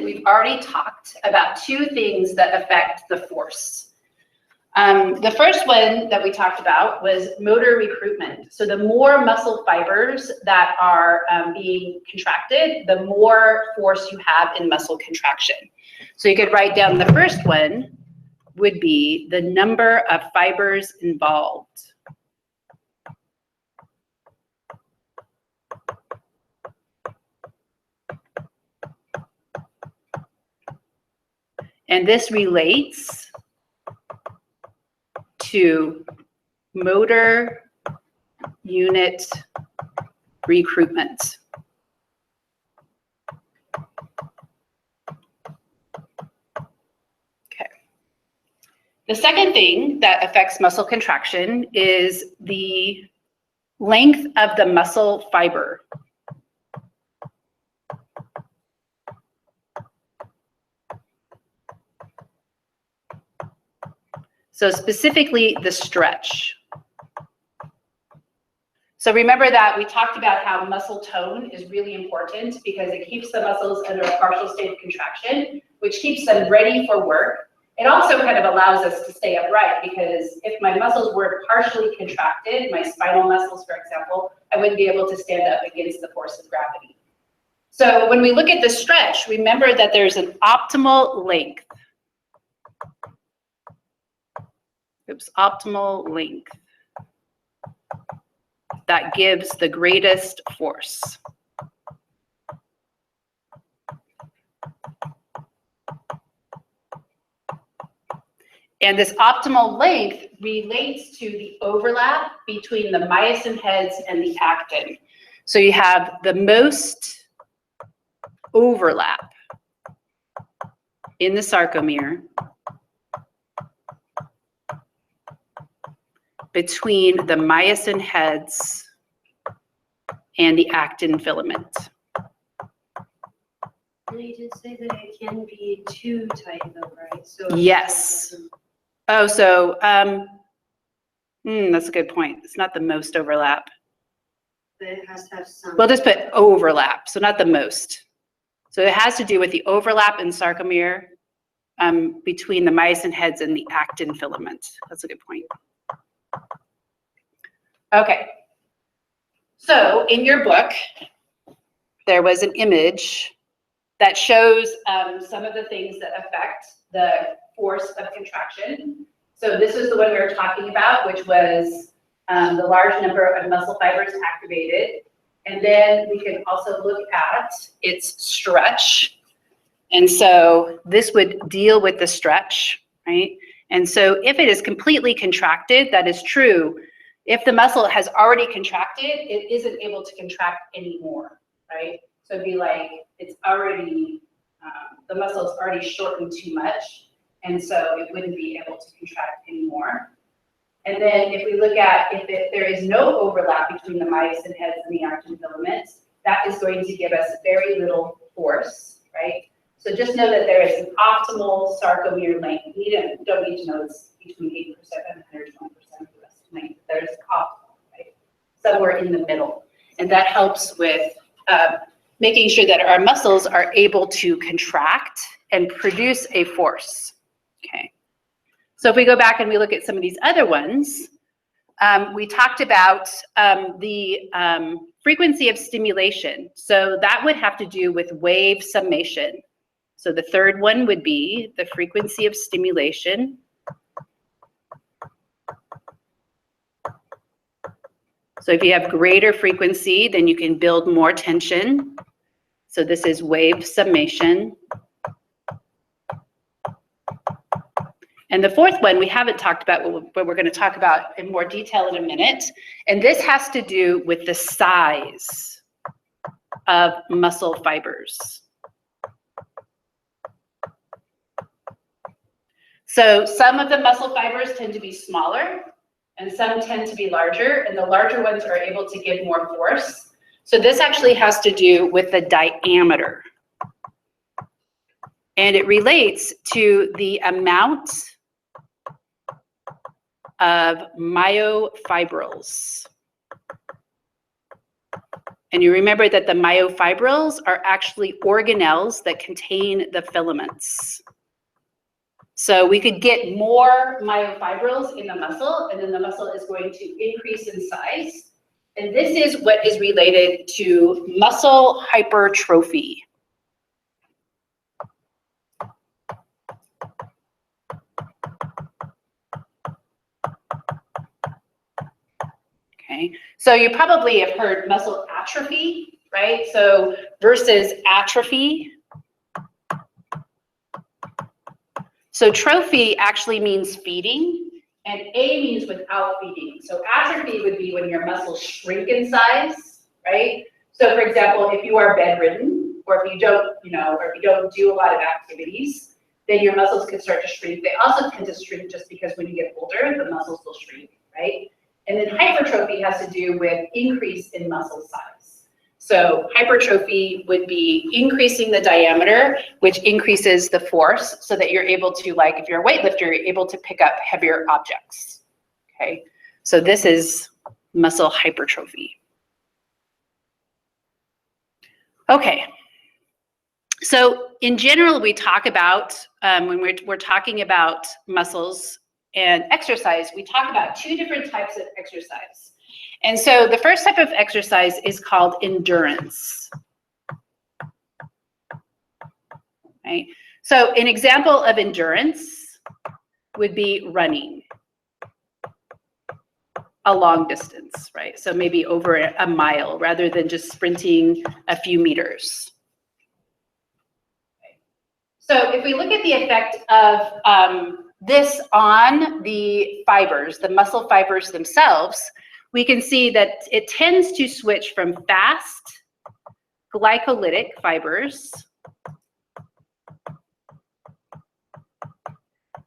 we've already talked about two things that affect the force. The first one that we talked about was motor recruitment. So the more muscle fibers that are being contracted, the more force you have in muscle contraction. So you could write down the first one would be the number of fibers involved. And this relates to motor unit recruitment. Okay. The second thing that affects muscle contraction is the length of the muscle fiber. So specifically the stretch. So remember that we talked about how muscle tone is really important because it keeps the muscles under a partial state of contraction, which keeps them ready for work. It also kind of allows us to stay upright because if my muscles were partially contracted, my spinal muscles, for example, I wouldn't be able to stand up against the force of gravity. So when we look at the stretch, remember that there's an optimal length. Optimal length that gives the greatest force. And this optimal length relates to the overlap between the myosin heads and the actin. So you have the most overlap in the sarcomere between the myosin heads and the actin filament. You did say that it can be too tight though, right? So yes. Oh, so that's a good point. It's not the most overlap. But it has to have some. We'll just put overlap, so not the most. So it has to do with the overlap in sarcomere between the myosin heads and the actin filament. That's a good point. Okay, so in your book, there was an image that shows some of the things that affect the force of contraction. So this is the one we were talking about, which was the large number of muscle fibers activated. And then we can also look at its stretch. And so this would deal with the stretch, right? And so if it is completely contracted, that is true. If the muscle has already contracted, it isn't able to contract anymore, right? So it'd be like it's already, the muscle is already shortened too much, and so it wouldn't be able to contract anymore. And then if we look at if there is no overlap between the myosin heads and the actin filaments, that is going to give us very little force, right? So just know that there is an optimal sarcomere length. You don't need to know it's between 80% and 120% of the rest of length. There's optimal, right? Somewhere in the middle. And that helps with making sure that our muscles are able to contract and produce a force, okay? So if we go back and we look at some of these other ones, we talked about the frequency of stimulation. So that would have to do with wave summation. So the third one would be the frequency of stimulation. So if you have greater frequency, then you can build more tension. So this is wave summation. And the fourth one we haven't talked about, but we're going to talk about in more detail in a minute. And this has to do with the size of muscle fibers. So some of the muscle fibers tend to be smaller and some tend to be larger, and the larger ones are able to give more force. So this actually has to do with the diameter. And it relates to the amount of myofibrils. And you remember that the myofibrils are actually organelles that contain the filaments. So we could get more myofibrils in the muscle, and then the muscle is going to increase in size. And this is what is related to muscle hypertrophy. Okay, so you probably have heard muscle atrophy, right? So versus atrophy. So trophy actually means feeding, and A means without feeding. So atrophy would be when your muscles shrink in size, right? So for example, if you are bedridden, or if you don't, or if you don't do a lot of activities, then your muscles can start to shrink. They also tend to shrink just because when you get older, the muscles will shrink, right? And then hypertrophy has to do with increase in muscle size. So hypertrophy would be increasing the diameter, which increases the force so that you're able to, like if you're a weightlifter, you're able to pick up heavier objects, okay? So this is muscle hypertrophy. Okay, so in general, we talk about, when we're talking about muscles and exercise, we talk about two different types of exercise. And so the first type of exercise is called endurance. Right? So an example of endurance would be running a long distance, right? So maybe over a mile rather than just sprinting a few meters. So if we look at the effect of this on the fibers, the muscle fibers themselves, we can see that it tends to switch from fast glycolytic fibers.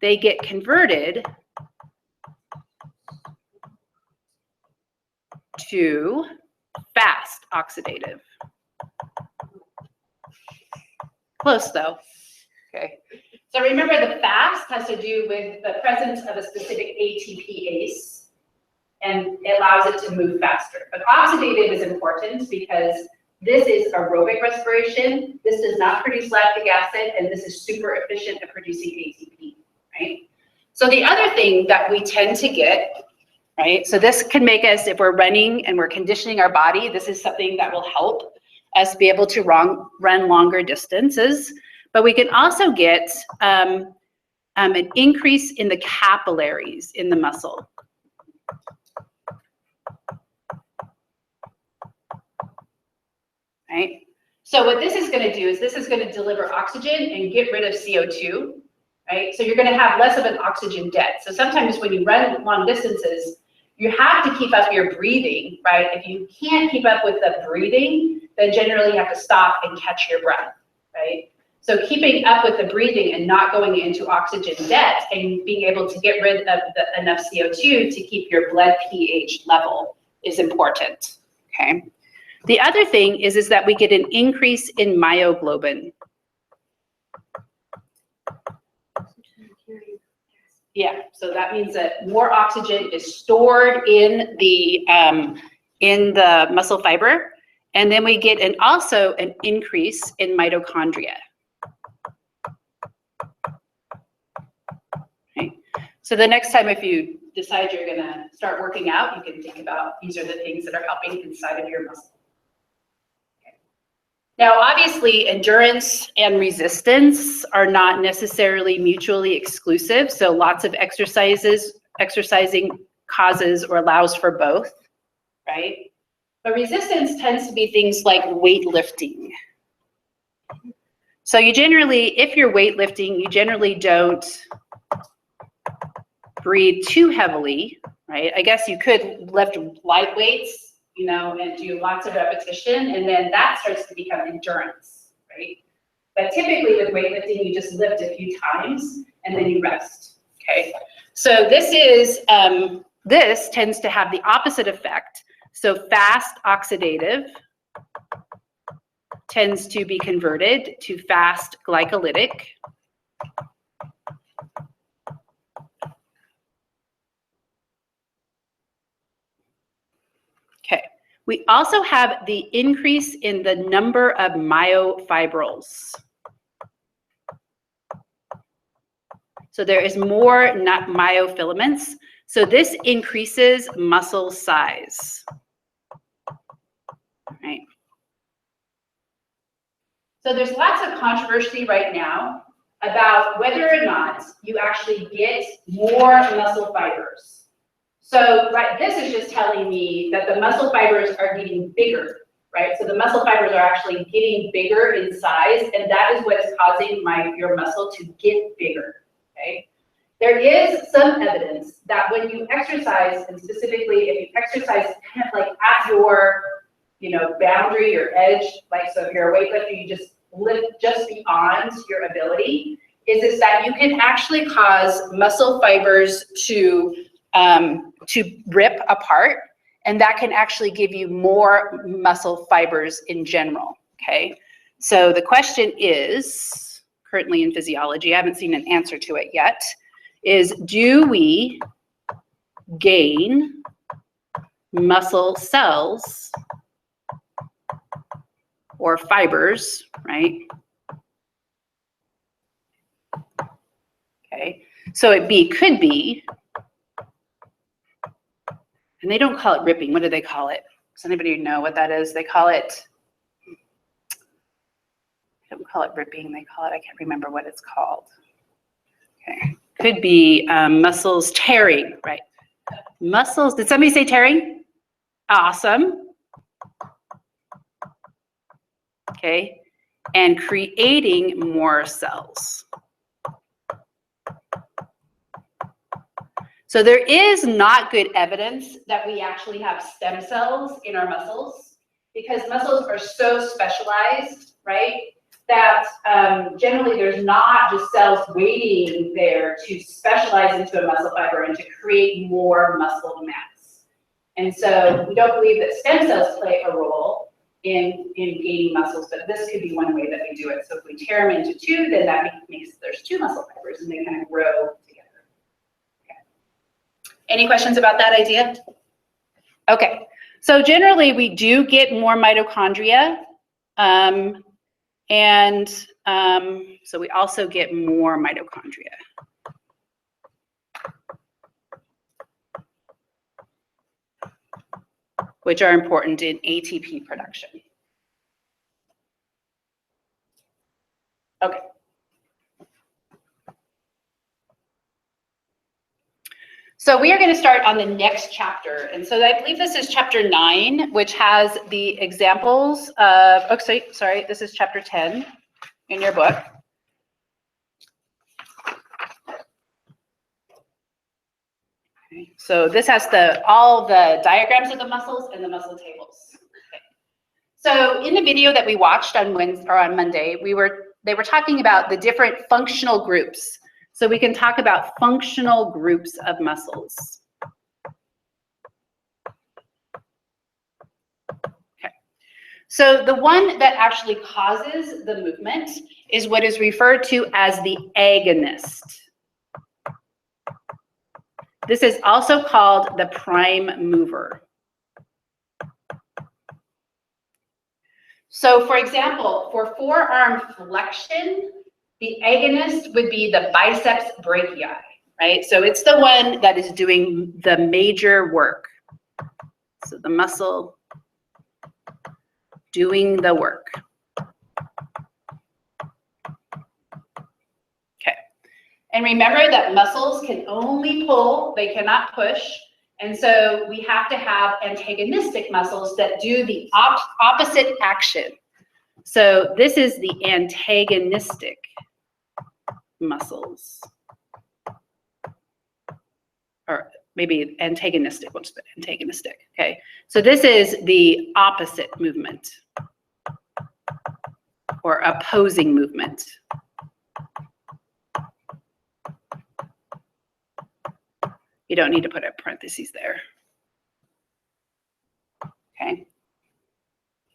They get converted to fast oxidative. Close though. Okay. So remember, the fast has to do with the presence of a specific ATPase, and it allows it to move faster. But oxidative is important because this is aerobic respiration. This does not produce lactic acid, and this is super efficient at producing ATP, right? So the other thing that we tend to get, right? So this can make us, if we're running and we're conditioning our body, this is something that will help us be able to run longer distances. But we can also get an increase in the capillaries in the muscle. Right? So what this is going to do is this is going to deliver oxygen and get rid of CO2, right? So you're going to have less of an oxygen debt. So sometimes when you run long distances, you have to keep up your breathing, right? If you can't keep up with the breathing, then generally you have to stop and catch your breath, right? So keeping up with the breathing and not going into oxygen debt and being able to get rid of enough CO2 to keep your blood pH level is important, okay? The other thing is that we get an increase in myoglobin. Yeah, so that means that more oxygen is stored in the muscle fiber, and then we get also an increase in mitochondria. Okay. So the next time if you decide you're gonna start working out, you can think about these are the things that are helping inside of your muscle. Now, obviously, endurance and resistance are not necessarily mutually exclusive. So lots of exercising causes or allows for both, right? But resistance tends to be things like weightlifting. So you generally, if you're weightlifting, you generally don't breathe too heavily, right? I guess you could lift light weights, and do lots of repetition, and then that starts to become endurance, right? But typically with weightlifting, you just lift a few times and then you rest, okay? So this tends to have the opposite effect. So fast oxidative tends to be converted to fast glycolytic. Okay, We also have the increase in the number of myofibrils. So there is more myofilaments. So this increases muscle size. Right. So there's lots of controversy right now about whether or not you actually get more muscle fibers. So right, this is just telling me that the muscle fibers are getting bigger, right? So the muscle fibers are actually getting bigger in size, and that is what's causing your muscle to get bigger, okay? There is some evidence that when you exercise, and specifically if you exercise kind of like at your, boundary or edge, like so if you're a weightlifter, you just lift just beyond your ability, is that you can actually cause muscle fibers to rip apart, and that can actually give you more muscle fibers in general, okay? So the question is, currently in physiology, I haven't seen an answer to it yet, is do we gain muscle cells or fibers, right? Okay, so it could be, and they don't call it ripping. What do they call it? Does anybody know what that is? They call it, they don't call it ripping. They call it, I can't remember what it's called. Okay, could be muscles tearing, right? Muscles, did somebody say tearing? Awesome. Okay, and creating more cells. So there is not good evidence that we actually have stem cells in our muscles, because muscles are so specialized, right? That generally there's not just cells waiting there to specialize into a muscle fiber and to create more muscle mass. And so we don't believe that stem cells play a role in gaining muscles, but this could be one way that we do it. So if we tear them into two, then that makes there's two muscle fibers and they kind of grow together. Any questions about that idea? Okay, so generally we do get more mitochondria, so we also get more mitochondria. Which are important in ATP production. Okay. So we are going to start on the next chapter. And so I believe this is chapter 9, which has the examples of, oh, sorry, this is chapter 10 in your book. Okay. So this has all the diagrams of the muscles and the muscle tables. Okay. So in the video that we watched on Monday, they were talking about the different functional groups. So we can talk about functional groups of muscles. Okay. So the one that actually causes the movement is what is referred to as the agonist. This is also called the prime mover. So for example, for forearm flexion, the agonist would be the biceps brachii, right? So it's the one that is doing the major work. So the muscle doing the work. Okay. And remember that muscles can only pull, they cannot push. And so we have to have antagonistic muscles that do the opposite action. So this is the antagonistic muscles. Or maybe antagonistic, we'll just put antagonistic, okay? So this is the opposite movement or opposing movement. You don't need to put a parentheses there. Okay.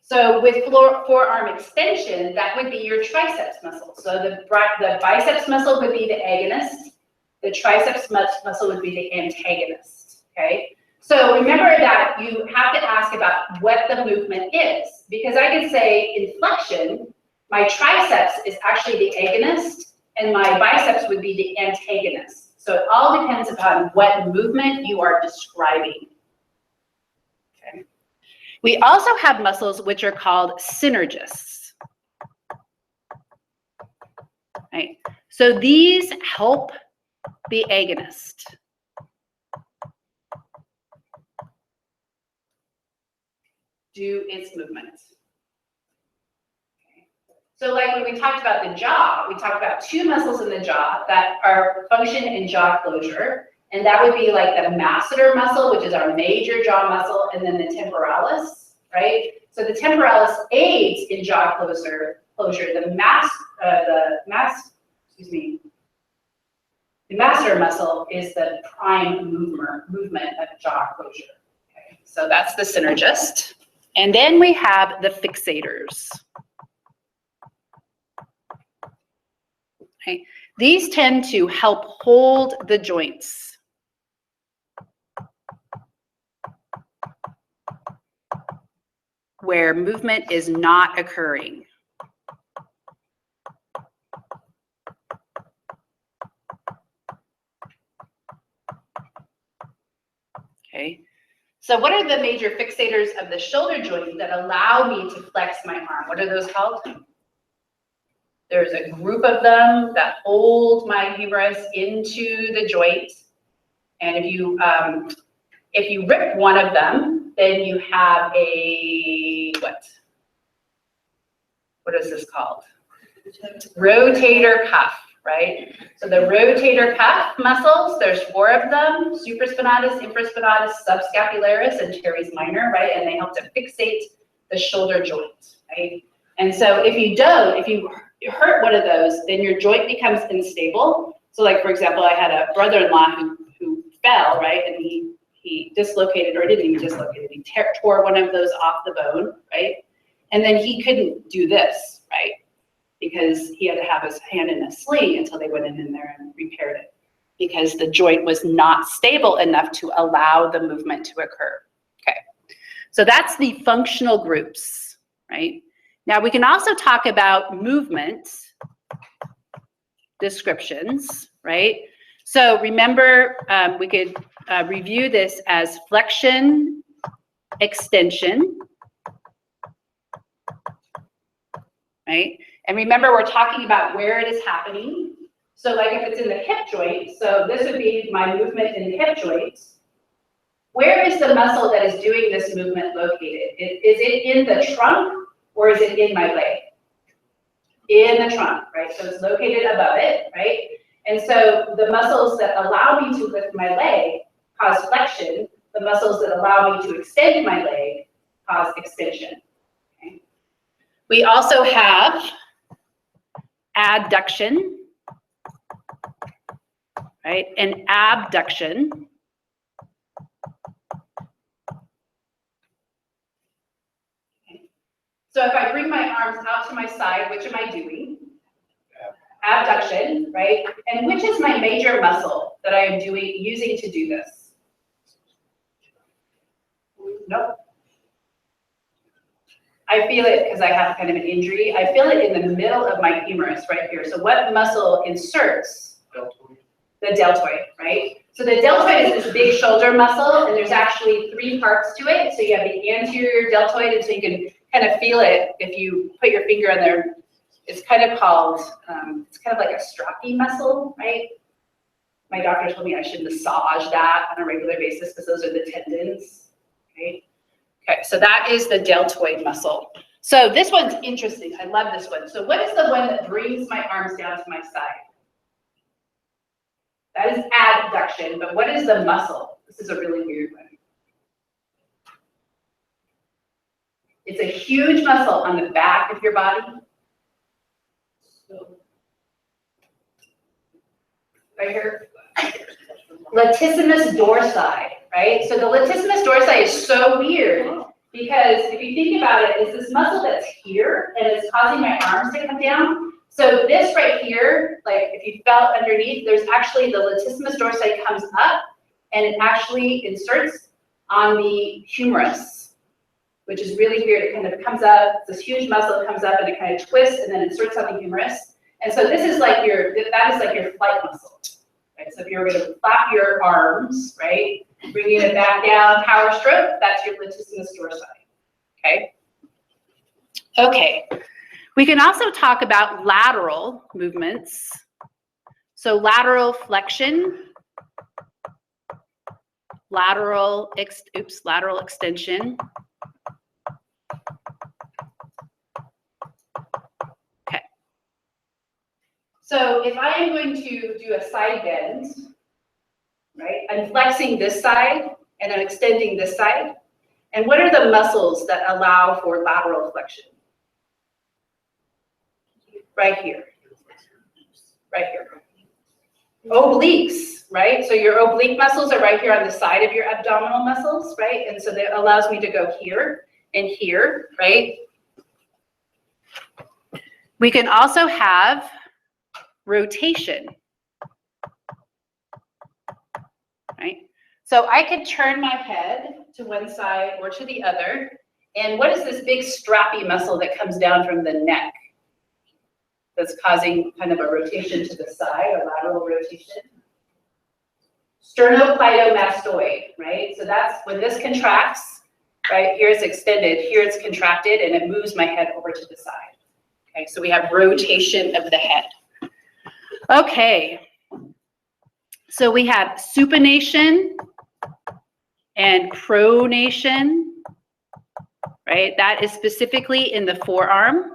So with forearm extension, that would be your triceps muscle. So the biceps muscle would be the agonist. The triceps muscle would be the antagonist. Okay. So remember that you have to ask about what the movement is, because I could say in flexion, my triceps is actually the agonist and my biceps would be the antagonist. So it all depends upon what movement you are describing. Okay. We also have muscles which are called synergists. Right? So these help the agonist. Do its movements. Okay. So like when we talked about the jaw, we talked about two muscles in the jaw that are function in jaw closure. And that would be like the masseter muscle, which is our major jaw muscle, and then the temporalis, right? So the temporalis aids in jaw closure. The masseter muscle is the prime movement of jaw closure. Okay. So that's the synergist. And then we have the fixators. Okay. These tend to help hold the joints. Where movement is not occurring. Okay. So what are the major fixators of the shoulder joint that allow me to flex my arm? What are those called? There's a group of them that hold my humerus into the joint. And if you rip one of them, then you have a, what is this called? Rotator cuff, right? So the rotator cuff muscles, there's 4 of them, supraspinatus, infraspinatus, subscapularis, and teres minor, right? And they help to fixate the shoulder joint, right? And so if you hurt one of those, then your joint becomes unstable. So like, for example, I had a brother-in-law who fell, right? And he dislocated, or didn't even dislocate, he tore one of those off the bone, right? And then he couldn't do this, right? Because he had to have his hand in a sling until they went in there and repaired it, because the joint was not stable enough to allow the movement to occur. Okay, so that's the functional groups, right? Now we can also talk about movement descriptions, right? So remember, we could review this as flexion, extension, right? And remember, we're talking about where it is happening. So like if it's in the hip joint, so this would be my movement in the hip joint. Where is the muscle that is doing this movement located? Is it in the trunk or is it in my leg? In the trunk, right? So it's located above it, right? And so the muscles that allow me to lift my leg cause flexion. The muscles that allow me to extend my leg cause extension. Okay. We also have adduction, right, and abduction. Okay. So if I bring my arms out to my side, which am I doing? Abduction, right? And which is my major muscle that I am using to do this? Nope. I feel it because I have kind of an injury. I feel it in the middle of my humerus right here. So what muscle inserts? Deltoid. The deltoid, right? So the deltoid is this big shoulder muscle, and there's actually 3 parts to it. So you have the anterior deltoid, and so you can kind of feel it if you put your finger on there. It's kind of called, it's kind of like a strappy muscle, right? My doctor told me I should massage that on a regular basis because those are the tendons, right? Okay, so that is the deltoid muscle. So this one's interesting. I love this one. So what is the one that brings my arms down to my side? That is adduction, but what is the muscle? This is a really weird one. It's a huge muscle on the back of your body. Right here. Latissimus dorsi, right? So the latissimus dorsi is so weird because if you think about it, it's this muscle that's here and it's causing my arms to come down. So this right here, like if you felt underneath, there's actually the latissimus dorsi comes up and it actually inserts on the humerus, which is really weird. It kind of comes up, this huge muscle comes up and it kind of twists and then inserts on the humerus. And so this is like that is like your flight muscle. Right? So if you're going to flap your arms, right, bringing it back down, power stroke, that's your latissimus dorsi. Okay. Okay. We can also talk about lateral movements. So lateral flexion, lateral extension. Okay. So if I am going to do a side bend, right, I'm flexing this side and I'm extending this side. And what are the muscles that allow for lateral flexion? Right here. Right here. Obliques, right? So your oblique muscles are right here on the side of your abdominal muscles, right? And so that allows me to go here and here, right? We can also have rotation, right? So I could turn my head to one side or to the other. And what is this big strappy muscle that comes down from the neck that's causing kind of a rotation to the side, a lateral rotation? Sternocleidomastoid, right? So that's when this contracts, right? Here it's extended, here it's contracted, and it moves my head over to the side. Okay, so we have rotation of the head. Okay, so we have supination and pronation, right? That is specifically in the forearm.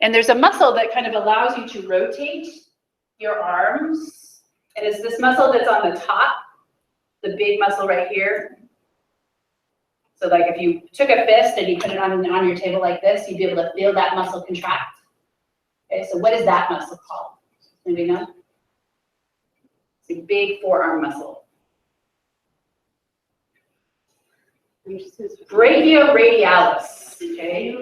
And there's a muscle that kind of allows you to rotate your arms. And it's this muscle that's on the top, the big muscle right here. So like if you took a fist and you put it on your table like this, you'd be able to feel that muscle contract. Okay, so what is that muscle called? Anybody know? It's a big forearm muscle. Brachioradialis, okay?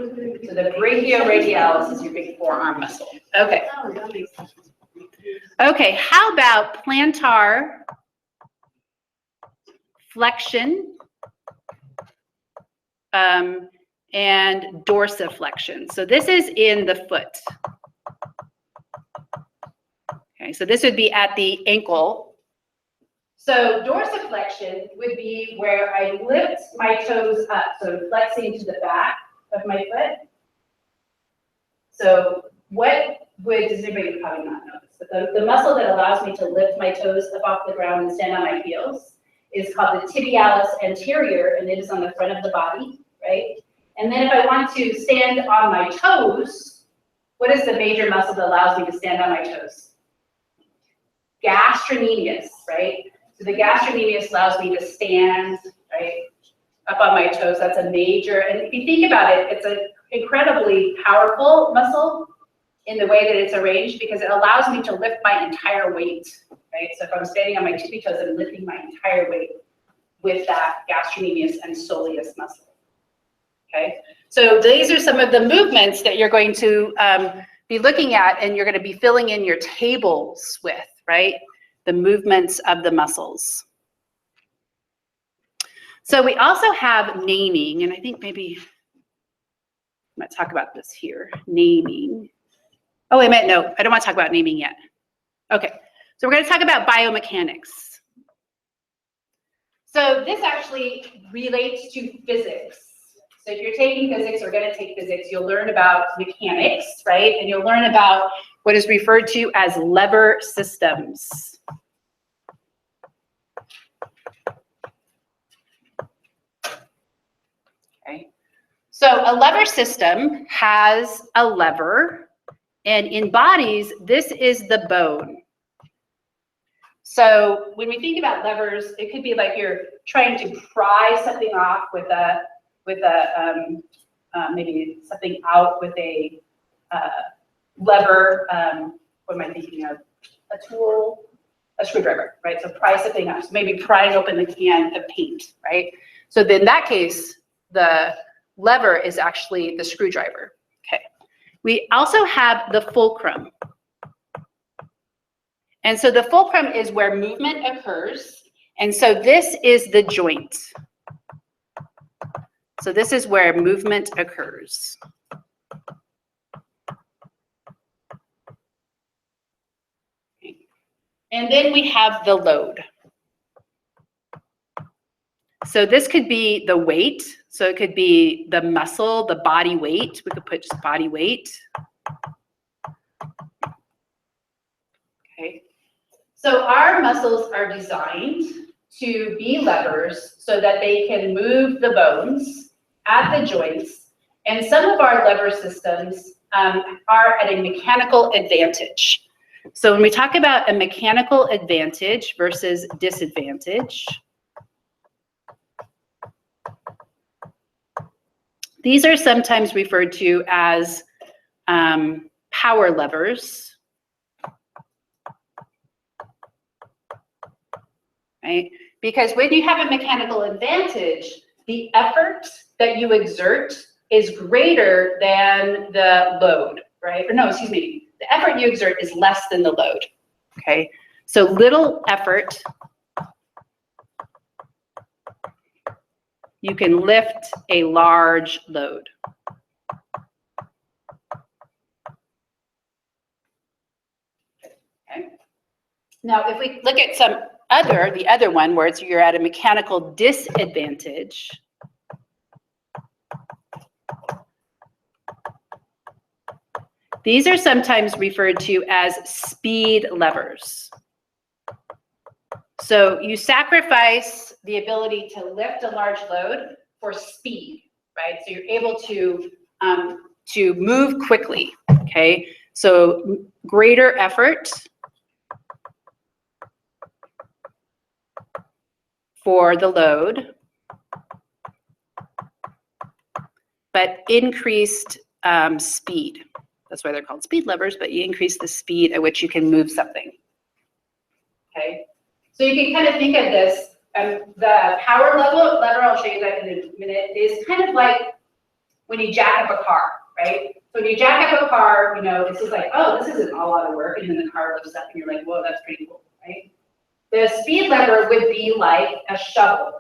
So the brachioradialis is your big forearm muscle. Okay. Okay, how about plantar flexion and dorsiflexion? So this is in the foot. Okay, so this would be at the ankle. So dorsiflexion would be where I lift my toes up, so flexing to the back of my foot. So does anybody probably not know this, but the muscle that allows me to lift my toes up off the ground and stand on my heels is called the tibialis anterior, and it is on the front of the body, right? And then if I want to stand on my toes, what is the major muscle that allows me to stand on my toes? Gastrocnemius, right? So the gastrocnemius allows me to stand, right, up on my toes. That's a major, and if you think about it, it's an incredibly powerful muscle in the way that it's arranged because it allows me to lift my entire weight, right? So if I'm standing on my tippy toes, I'm lifting my entire weight with that gastrocnemius and soleus muscle, okay? So these are some of the movements that you're going to be looking at and you're going to be filling in your tables with, right? The movements of the muscles. So we also have naming, and I think maybe I might talk about this here, naming. Oh, wait a minute, no, I don't want to talk about naming yet. Okay, so we're going to talk about biomechanics. So this actually relates to physics. So if you're taking physics or going to take physics, you'll learn about mechanics, right? And you'll learn about what is referred to as lever systems. Okay. So a lever system has a lever, and in bodies, this is the bone. So when we think about levers, it could be like you're trying to pry something off with a maybe something out with a lever. What am I thinking of? A tool, a screwdriver, right? So pry something up. So maybe prying open the can of paint, right? So then in that case, the lever is actually the screwdriver. Okay. We also have the fulcrum. And so the fulcrum is where movement occurs. And so this is the joint. So this is where movement occurs. And then we have the load. So this could be the weight. So it could be the muscle, the body weight. We could put just body weight. Okay. So our muscles are designed to be levers so that they can move the bones at the joints. And some of our lever systems are at a mechanical advantage. So when we talk about a mechanical advantage versus disadvantage, these are sometimes referred to as power levers, right? Because when you have a mechanical advantage, the effort that you exert is greater than the load, right? Or no, excuse me, the effort you exert is less than the load, okay? So little effort, you can lift a large load. Okay. Now, if we look at the other one where you're at a mechanical disadvantage, these are sometimes referred to as speed levers. So you sacrifice the ability to lift a large load for speed, right? So you're able to move quickly, okay? So greater effort for the load, but increased speed. That's why they're called speed levers, but you increase the speed at which you can move something, okay? So you can kind of think of this, the power lever, I'll show you that in a minute, is kind of like when you jack up a car, right? So when you jack up a car, you know, it's just like, oh, this isn't a lot of work, and then the car lifts up and you're like, whoa, that's pretty cool, right? The speed lever would be like a shovel.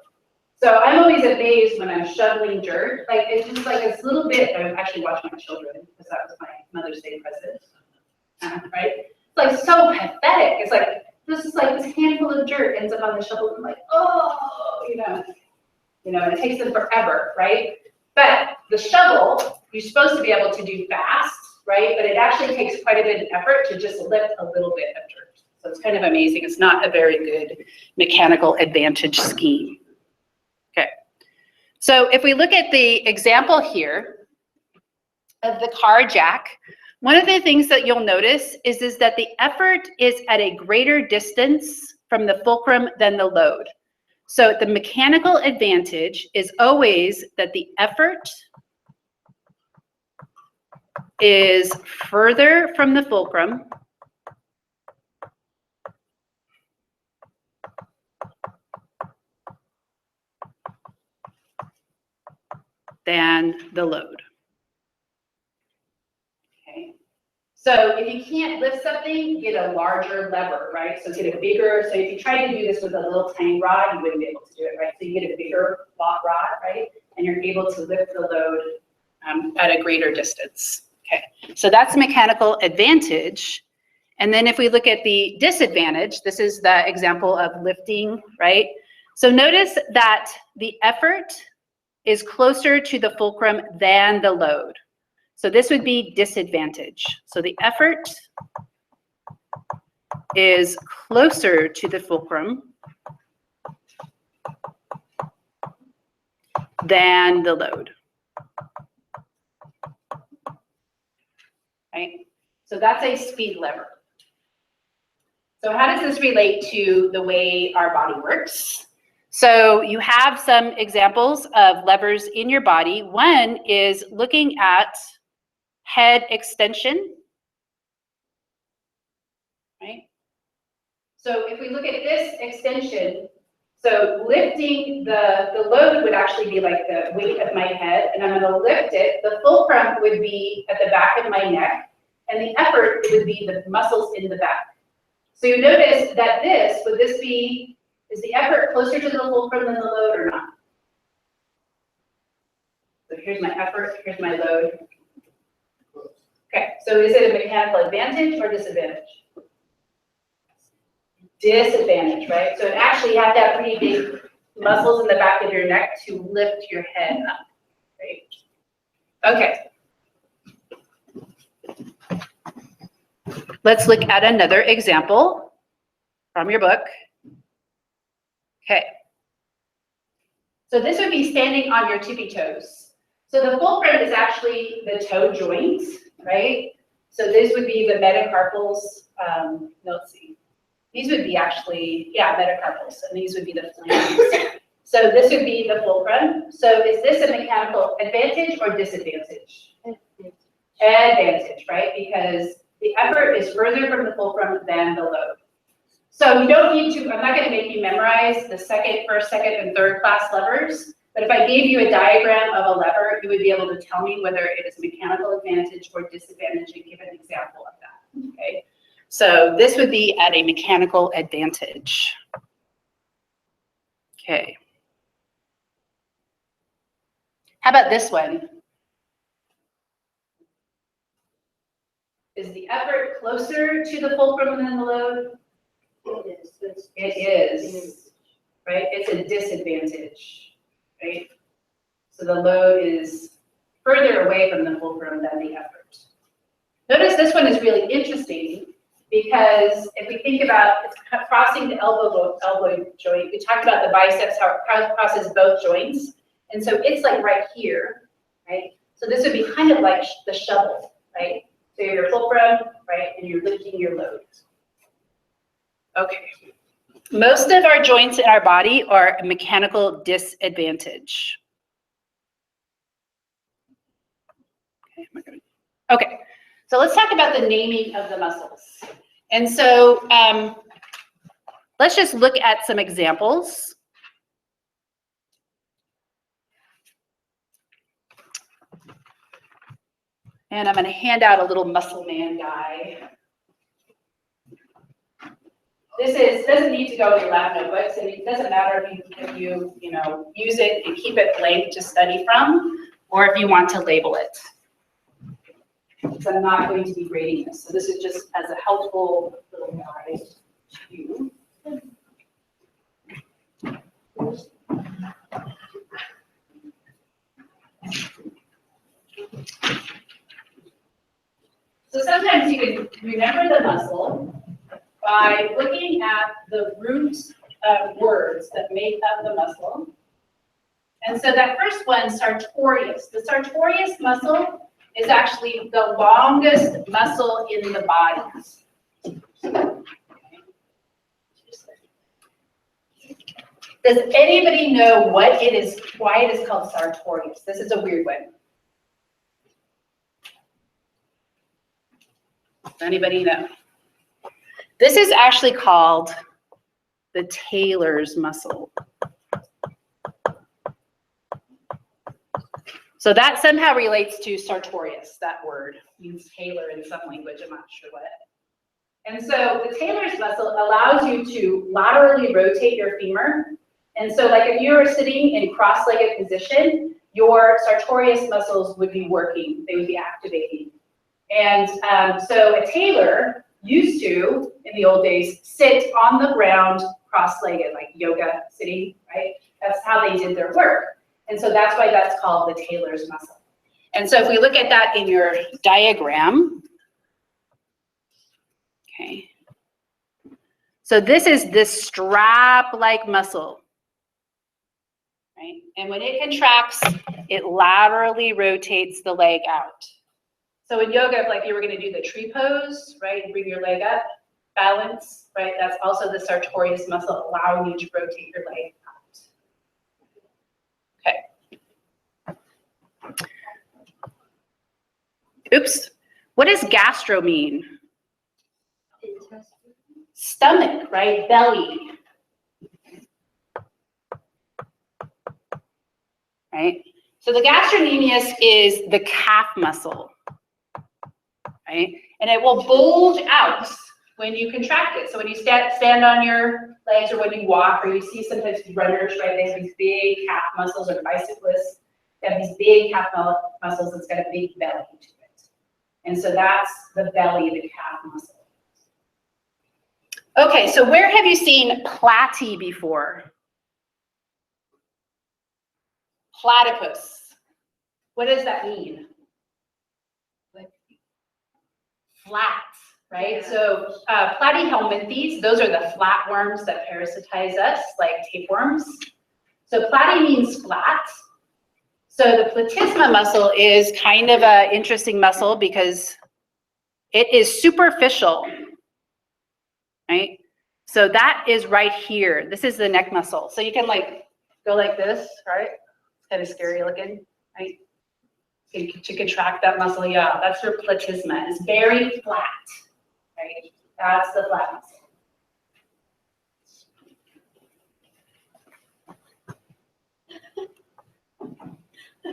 So I'm always amazed when I'm shoveling dirt, like it's just like this little bit. I'm actually watching my children because that was my Mother's Day present, right? It's like so pathetic. It's like, this is like this handful of dirt ends up on the shovel and I'm like, oh, you know, and it takes them forever, right? But the shovel, you're supposed to be able to do fast, right? But it actually takes quite a bit of effort to just lift a little bit of dirt. So it's kind of amazing. It's not a very good mechanical advantage scheme. Okay. So if we look at the example here of the car jack, one of the things that you'll notice is that the effort is at a greater distance from the fulcrum than the load. So the mechanical advantage is always that the effort is further from the fulcrum than the load. Okay. So if you can't lift something, get a larger lever, right? So get a bigger, so if you try to do this with a little tiny rod, you wouldn't be able to do it, right? So you get a bigger rod, right? And you're able to lift the load at a greater distance. Okay, so that's a mechanical advantage. And then if we look at the disadvantage, this is the example of lifting, right? So notice that the effort is closer to the fulcrum than the load. So this would be disadvantage. So the effort is closer to the fulcrum than the load. Right? So that's a speed lever. So how does this relate to the way our body works? So you have some examples of levers in your body. One is looking at head extension, right? So if we look at this extension, so lifting the load would actually be like the weight of my head, and I'm going to lift it. The fulcrum would be at the back of my neck, and the effort would be the muscles in the back. So you notice that would this be Is the effort closer to the fulcrum than the load or not? So here's my effort, here's my load. Okay, so is it a mechanical advantage or disadvantage? Disadvantage, right? So it actually you have to have pretty big muscles in the back of your neck to lift your head up, right? Okay. Let's look at another example from your book. Okay. So this would be standing on your tippy toes. So the fulcrum is actually the toe joint, right? So this would be the metacarpals. Let's see. These would be actually, yeah, metacarpals, and these would be the flanges. So this would be the fulcrum. So is this a mechanical advantage or disadvantage? Advantage, right? Because the effort is further from the fulcrum than the load. So you don't need to, I'm not going to make you memorize the first, second, and third class levers, but if I gave you a diagram of a lever, you would be able to tell me whether it is a mechanical advantage or disadvantage and give an example of that, okay? So this would be at a mechanical advantage. Okay. How about this one? Is the effort closer to the fulcrum than the load? It is, right? It's a disadvantage, right? So the load is further away from the fulcrum than the effort. Notice this one is really interesting because if we think about it's crossing the elbow joint, we talked about the biceps, how it crosses both joints. And so it's like right here, right? So this would be kind of like the shovel, right? So your fulcrum, right? And you're lifting your load. Okay. Most of our joints in our body are a mechanical disadvantage. Okay, so let's talk about the naming of the muscles. And so let's just look at some examples. And I'm going to hand out a little muscle man guy. This doesn't need to go in your lab notebooks, and it doesn't matter if you use it and keep it blank to study from, or if you want to label it. So I'm not going to be grading this. So this is just as a helpful little guide to you. So sometimes you can remember the muscle by looking at the root words that make up the muscle. And so that first one, sartorius. The sartorius muscle is actually the longest muscle in the body. Does anybody know what it is, why it is called sartorius? This is a weird one. Does anybody know? This is actually called the Taylor's muscle. So that somehow relates to sartorius, that word means tailor in some language, I'm not sure what. And so the Taylor's muscle allows you to laterally rotate your femur. And so like if you were sitting in cross-legged position, your sartorius muscles would be working, they would be activating. And so a tailor used to, in the old days, sit on the ground cross-legged, like yoga sitting, right? That's how they did their work. And so that's why that's called the Taylor's muscle. And so if we look at that in your diagram, okay. So this is this strap-like muscle, right? And when it contracts, it laterally rotates the leg out. So in yoga, if like you were going to do the tree pose, right, and bring your leg up, balance, right, that's also the sartorius muscle allowing you to rotate your leg out. Okay. Oops. What does gastro mean? Stomach, right, belly. Right? So the gastrocnemius is the calf muscle. Right? And it will bulge out, when you contract it. So when you stand on your legs or when you walk, or you see sometimes runners, right, they have these big calf muscles, or bicyclists, they have these big calf muscles that's got a big belly to it. And so that's the belly, the calf muscle. Okay, so where have you seen platy before? Platypus. What does that mean? Like flat, right? Yeah. So platyhelminthes, those are the flatworms that parasitize us, like tapeworms. So platy means flat. So the platysma muscle is kind of an interesting muscle because it is superficial, right? So that is right here. This is the neck muscle. So you can like go like this, right? It's kind of scary looking, right? To contract that muscle, yeah, that's your platysma. It's very flat, right? That's the flat muscle.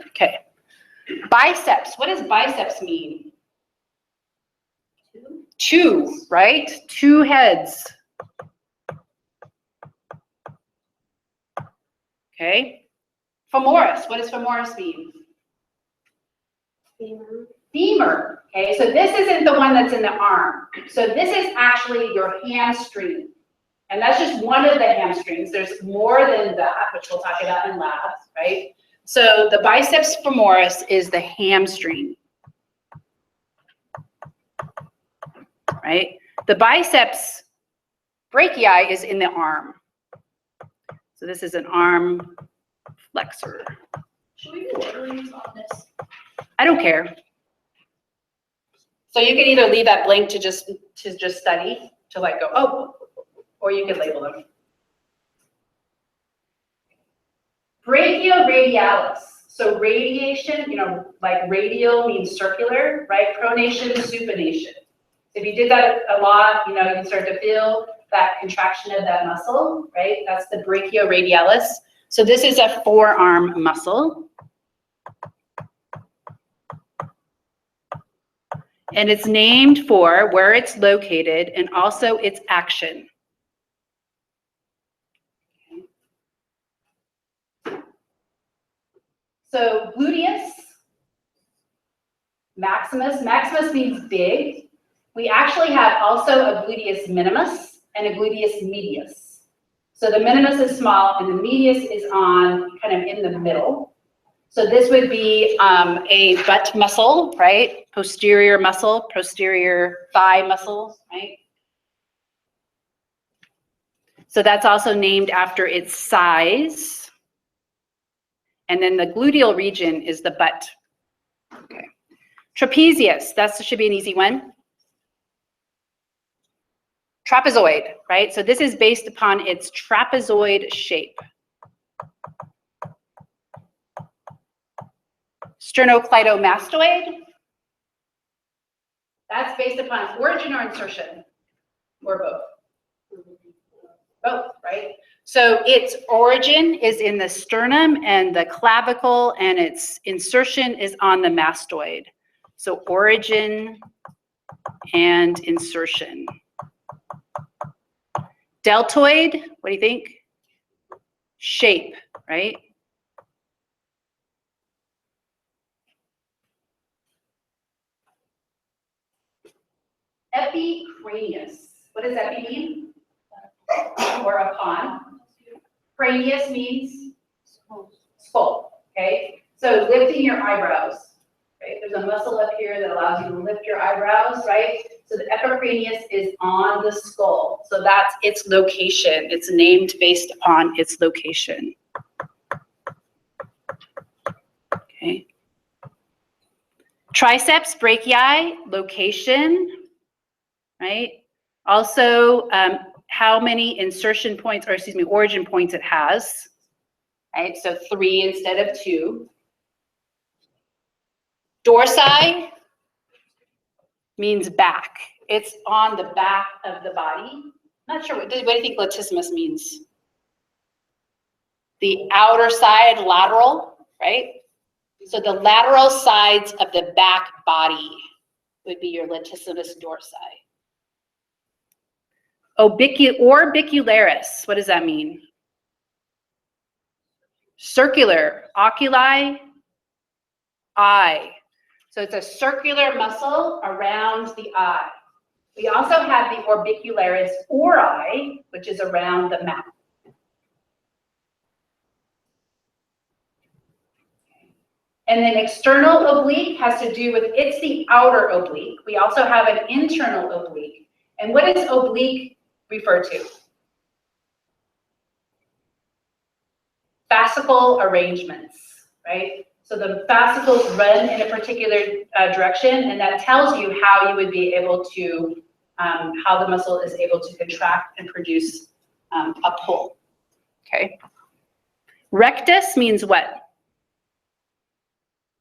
Okay. Biceps. What does biceps mean? Two, right? Two heads. Okay. Femoris. What does femoris mean? Femur. Femur. Okay, so this isn't the one that's in the arm. So this is actually your hamstring. And that's just one of the hamstrings. There's more than that, which we'll talk about in labs, right? So the biceps femoris is the hamstring, right? The biceps brachii is in the arm. So this is an arm flexor. Should we be labeling on this? I don't care. So you can either leave that blank to just study, to like go, oh, or you can label them. Brachioradialis. So radiation, you know, like radial means circular, right? Pronation, supination. So if you did that a lot, you know, you can start to feel that contraction of that muscle, right? That's the brachioradialis. So this is a forearm muscle. And it's named for where it's located and also its action. So gluteus, maximus. Maximus means big. We actually have also a gluteus minimus and a gluteus medius. So the minimus is small and the medius is on kind of in the middle. So this would be a butt muscle, right? Posterior muscle, posterior thigh muscle, right? So that's also named after its size. And then the gluteal region is the butt. Okay. Trapezius, that should be an easy one. Trapezoid, right? So this is based upon its trapezoid shape. Sternocleidomastoid, that's based upon origin or insertion, or both. Both, right? So its origin is in the sternum and the clavicle, and its insertion is on the mastoid. So origin and insertion. Deltoid, what do you think? Shape, right? Epicranius. What does epi mean? Or upon. Cranius means skull, okay? So lifting your eyebrows, right? There's a muscle up here that allows you to lift your eyebrows, right? So the epicranius is on the skull. So that's its location. It's named based upon its location. Okay. Triceps brachii, location, right? Also, how many insertion points, or excuse me, origin points it has, right? So 3 instead of 2. Dorsi means back. It's on the back of the body. Not sure, what do you think latissimus means? The outer side, lateral, right? So the lateral sides of the back body would be your latissimus dorsi. Orbicularis, what does that mean? Circular, oculi, eye. So it's a circular muscle around the eye. We also have the orbicularis ori, which is around the mouth. And then external oblique has to do with, it's the outer oblique. We also have an internal oblique. And what does oblique refer to? Fascicle arrangements, right? So the fascicles run in a particular direction, and that tells you how you would be able to, how the muscle is able to contract and produce a pull, okay? Rectus means what?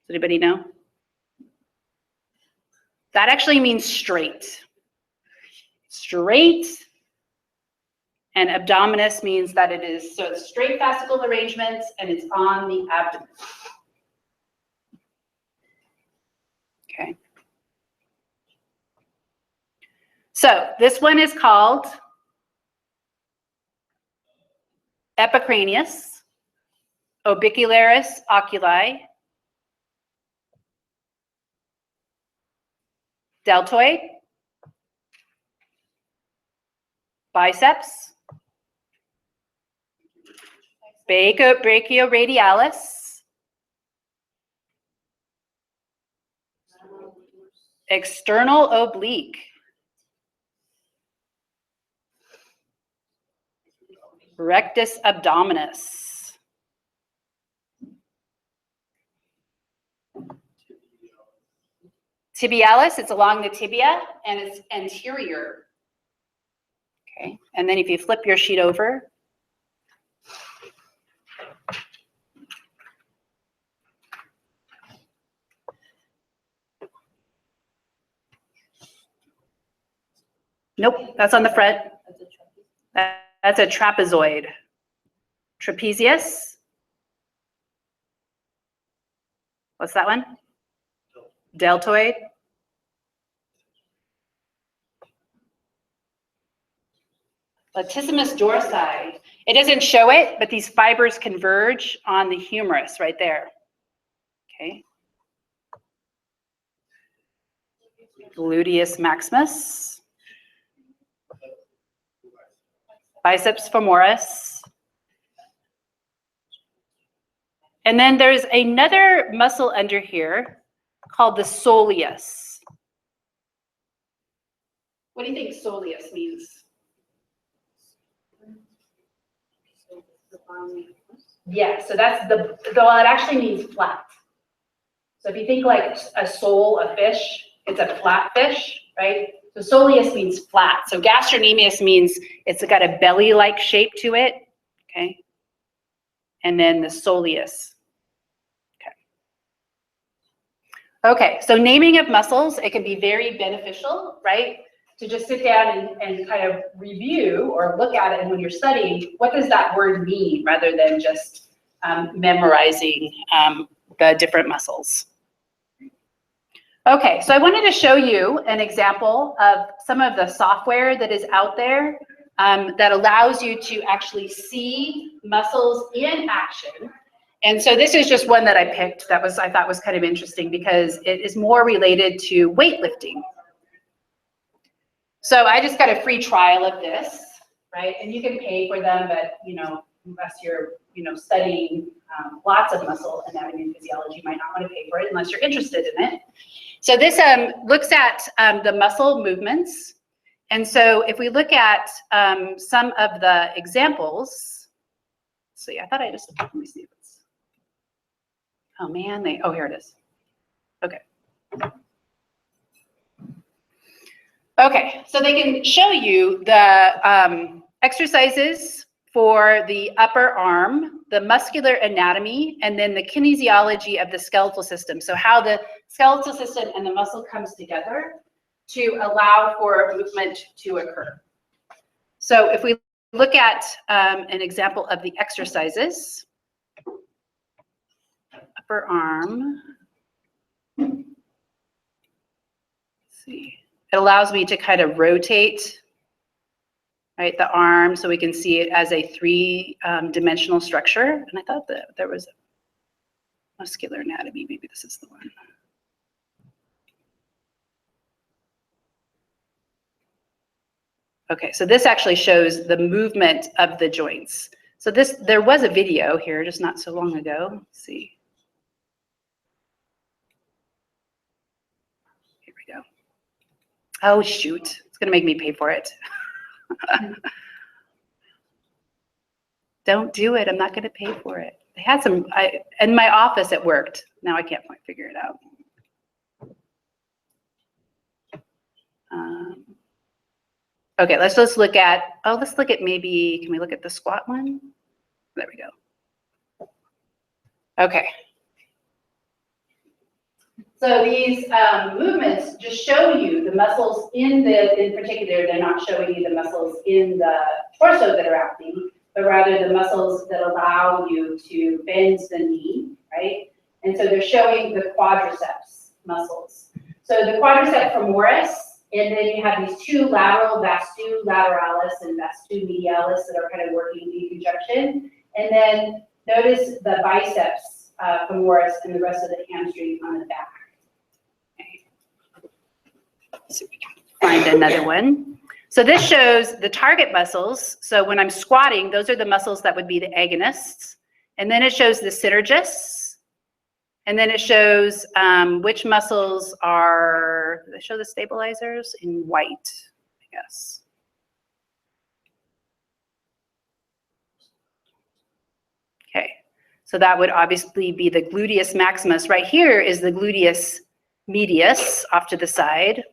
Does anybody know? That actually means straight. Straight. And abdominis means that it is, so it's straight fascicle arrangements and it's on the abdomen. Okay. So this one is called epicranius, orbicularis oculi, deltoid, biceps, brachioradialis, external oblique, rectus abdominis, tibialis, it's along the tibia and it's anterior. Okay, and then if you flip your sheet over, nope, that's on the front. That's a trapezoid. Trapezius. What's that one? Deltoid. Latissimus dorsi. It doesn't show it, but these fibers converge on the humerus right there. Okay. Gluteus maximus. Biceps femoris. And then there's another muscle under here called the soleus. What do you think soleus means? Yeah, so that's the, well, it actually means flat. So if you think like a sole, a fish, it's a flat fish, right? So soleus means flat. So gastrocnemius means it's got a belly-like shape to it, okay? And then the soleus. Okay, so naming of muscles, it can be very beneficial, right? To just sit down and kind of review or look at it, and when you're studying, what does that word mean, rather than just memorizing the different muscles. Okay, so I wanted to show you an example of some of the software that is out there that allows you to actually see muscles in action. And so this is just one that I picked that I thought was kind of interesting because it is more related to weightlifting. So I just got a free trial of this, right? And you can pay for them, but unless you're studying lots of muscle anatomy and physiology, you might not want to pay for it unless you're interested in it. So this looks at the muscle movements. And so if we look at some of the examples, let's see, I thought I just, let me see if it's, oh man, here it is. Okay. Okay, so they can show you the exercises for the upper arm, the muscular anatomy, and then the kinesiology of the skeletal system. So how the skeletal system and the muscle comes together to allow for movement to occur. So if we look at an example of the exercises, upper arm, let's see. It allows me to kind of rotate right? The arm, so we can see it as a three-dimensional structure. And I thought that there was muscular anatomy. Maybe this is the one. Okay, so this actually shows the movement of the joints. So there was a video here just not so long ago. Let's see. Here we go. Oh, shoot. It's going to make me pay for it. Don't do it. I'm not going to pay for it. They had some, in my office it worked. Now I can't quite figure it out. Okay, let's just look at, let's look at maybe, can we look at the squat one? There we go. Okay. So these movements just show you the muscles in particular, they're not showing you the muscles in the torso that are acting, but rather the muscles that allow you to bend the knee, right? And so they're showing the quadriceps muscles. So the quadriceps femoris, and then you have these two lateral, vastu lateralis and vastu medialis that are kind of working in conjunction. And then notice the biceps femoris and the rest of the hamstring on the back. Okay. Let's see if we can find another one. So this shows the target muscles. So when I'm squatting, those are the muscles that would be the agonists. And then it shows the synergists. And then it shows which muscles are, they show the stabilizers in white, I guess. Okay, so that would obviously be the gluteus maximus. Right here is the gluteus medius off to the side.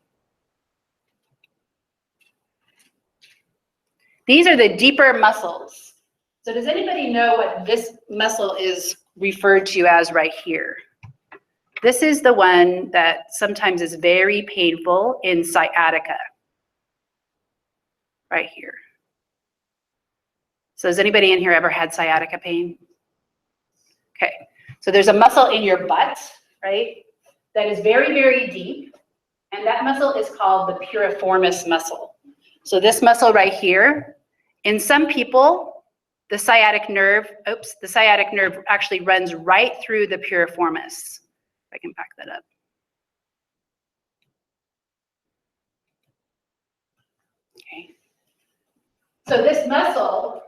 These are the deeper muscles. So does anybody know what this muscle is referred to as right here? This is the one that sometimes is very painful in sciatica, right here. So has anybody in here ever had sciatica pain? Okay, so there's a muscle in your butt, right, that is very, very deep, and that muscle is called the piriformis muscle. So this muscle right here, in some people, the sciatic nerve actually runs right through the piriformis. If I can back that up. Okay. So this muscle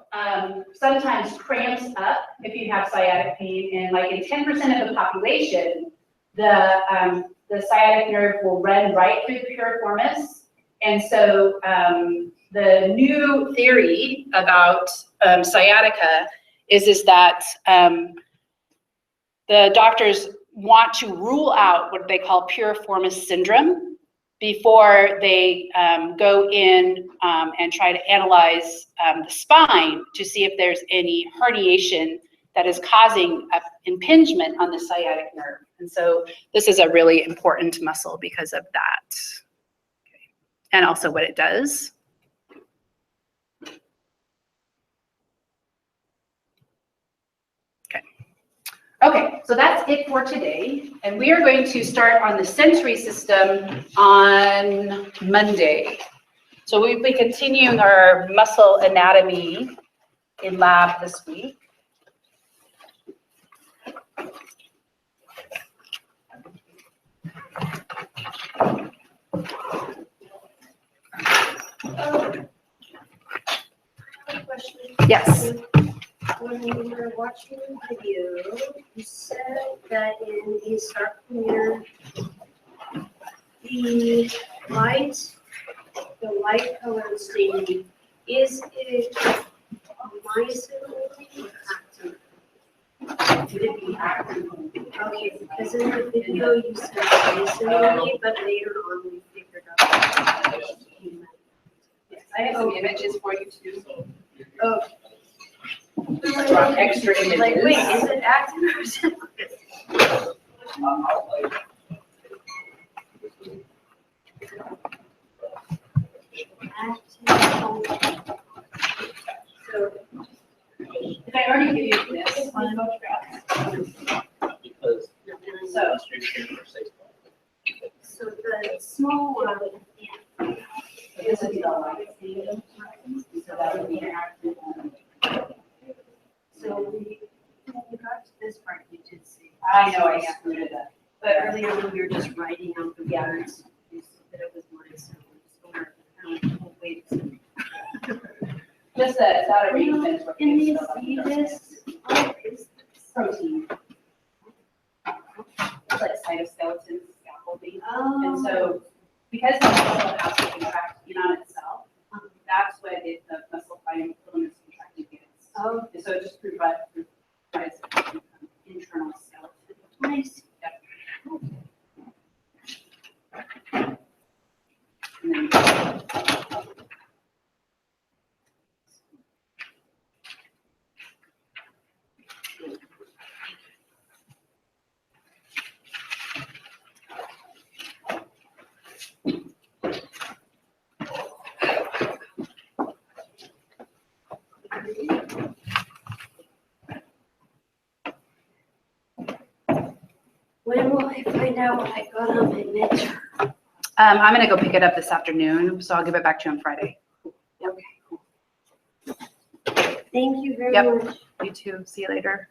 sometimes cramps up if you have sciatic pain, and like in 10% of the population, the sciatic nerve will run right through the piriformis. And so the new theory about sciatica is that the doctors want to rule out what they call piriformis syndrome before they go in and try to analyze the spine to see if there's any herniation that is causing an impingement on the sciatic nerve. And so this is a really important muscle because of that. Okay. And also what it does. Okay, so that's it for today. And we are going to start on the sensory system on Monday. So we'll be continuing our muscle anatomy in lab this week. Question. Yes. When you were watching the video, you said that in the sarcomere, the light colored staining, is it myosin only or actin? Would it be actin? Okay, because in the video you said myosin only, but later on we figured out. Yes, I have some images for you too. Oh. Extra images. Like, wait, is it actin or is it? So, did I already give you this on photograph? Because So the small one, This would be the light stain, so that would be active. So we got to this part, you did say. I know I screwed it up. But earlier when we were just writing out the words, you said that it was mine, so I'm just going to wait. Just that, it's not a arrangement. In these pages, what is this? Protein. It's like cytoskeleton scaffolding. Oh. And so, because the muscle has to contract in on itself, that's what the muscle filaments contract against. Oh. And so it just provides internal skeleton. Nice. Yep. And then, When will I find out what I got on my midterm? I'm gonna go pick it up this afternoon, so I'll give it back to you on Friday. Okay, cool. Thank you very Yep. much. You too. See you later.